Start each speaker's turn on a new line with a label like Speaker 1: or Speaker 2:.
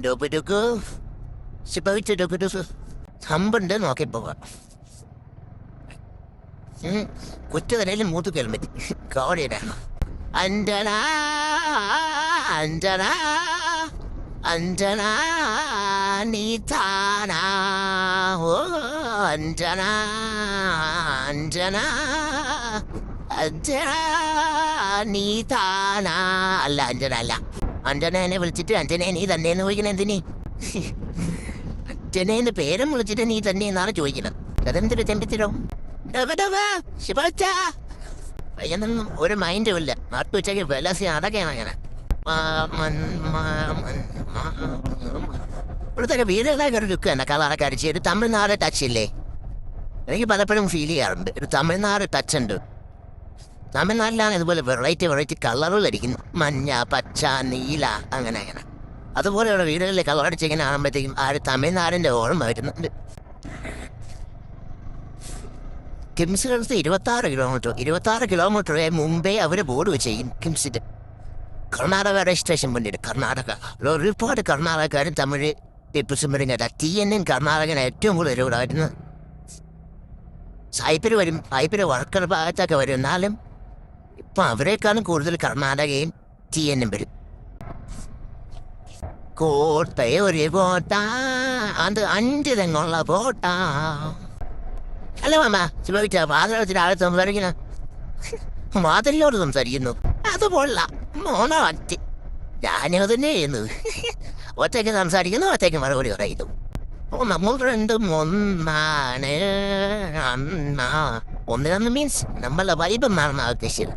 Speaker 1: ഡുബുഡുക്കു ശിപ്പവിച്ച് ഡുബുഡുക്കു ഹമ്പുണ്ട് നോക്കി പോവാം. കുറ്റതലയിൽ മൂത്ത് ഹെൽമെറ്റ് കോടിയുടെ അഞ്ജന അഞ്ജന അഞ്ജന നീ താനാ ഓ അഞ്ജന അഞ്ജന അഞ്ജന നീ താനാ. അല്ല അഞ്ജന അല്ല, അഞ്ജന എന്നെ വിളിച്ചിട്ട് അഞ്ജന നീ തന്നെയെന്ന് ചോദിക്കണം. എന്തിനീ അഞ്ജനേന്ന് പേരും വിളിച്ചിട്ട് നീ തന്നെ എന്നാണ് ചോദിക്കുന്നത്. അതെന്തൊരു ചെമ്പിത്തിരോ പയ്യൊന്നും ഒരു മൈൻഡും ഇല്ല. നാട്ടു ഉച്ചയ്ക്ക് വെലസി അതൊക്കെയാണ് അങ്ങനെ. ഇവിടുത്തെ വീടുകളൊക്കെ ഒരു ലുക്ക് തന്നെ കളറൊക്കെ അടിച്ച് ഒരു തമിഴ്നാട് ടച്ച് ഇല്ലേ? എനിക്ക് പലപ്പോഴും ഫീൽ ചെയ്യാറുണ്ട് ഒരു തമിഴ്നാട് ടച്ച് ഉണ്ട്. തമിഴ്നാട്ടിലാണ് ഇതുപോലെ വെറൈറ്റി കളറുകളടിക്കുന്നു. മഞ്ഞ, പച്ച, നീല അങ്ങനെ അങ്ങനെ. അതുപോലെയുള്ള വീടുകളിൽ കളറടിച്ചിങ്ങനെ കാണുമ്പോഴത്തേക്കും ആ ഒരു തമിഴ്നാടിൻ്റെ ഓർമ്മ വരുന്നുണ്ട്. കിംസ് ഹിൽസ് 26 കിലോമീറ്റർ മുമ്പേ അവർ ബോർഡ് വെച്ചേക്കും. കിംസിൻ്റെ കർണാടക രജിസ്ട്രേഷൻ വേണ്ടിയിട്ട് കർണാടക ഒരുപാട് കർണാടകക്കാരും തമിഴ് ടിപ്പുസും വരും കേട്ടാ. TNN കർണാടകന് ഏറ്റവും കൂടുതൽ ഇവിടായിരുന്നു. സായിപ്പിൽ വരും, സായിപ്പിൽ വർക്കർ ഭാഗത്തൊക്കെ വരും. എന്നാലും ഇപ്പം അവരെക്കാളും കൂടുതൽ കർണാടകയും TNN വരും. കോട്ടയൊരു കോട്ട അത് 5 തെങ്ങുള്ള കോട്ട. അല്ല മാമ ചോദിച്ച വാതിലത്തിന് ആളെ സംസാരിക്കുന്ന വാതിലിനോട് സംസാരിക്കുന്നു. അത് കൊള്ളാം, മോണമാറ്റി ഞാനും തന്നെ ചെയ്യുന്നത്. ഒറ്റയ്ക്ക് സംസാരിക്കുന്നു, ഒറ്റയ്ക്ക് മറുപടി പറയുന്നു. നമ്മൾ രണ്ടും ഒന്നാണ്. ഒന്നിനൊന്ന് മീൻസ് നമ്മളെ വൈബ് എന്നാണ് ഉദ്ദേശിച്ചത്.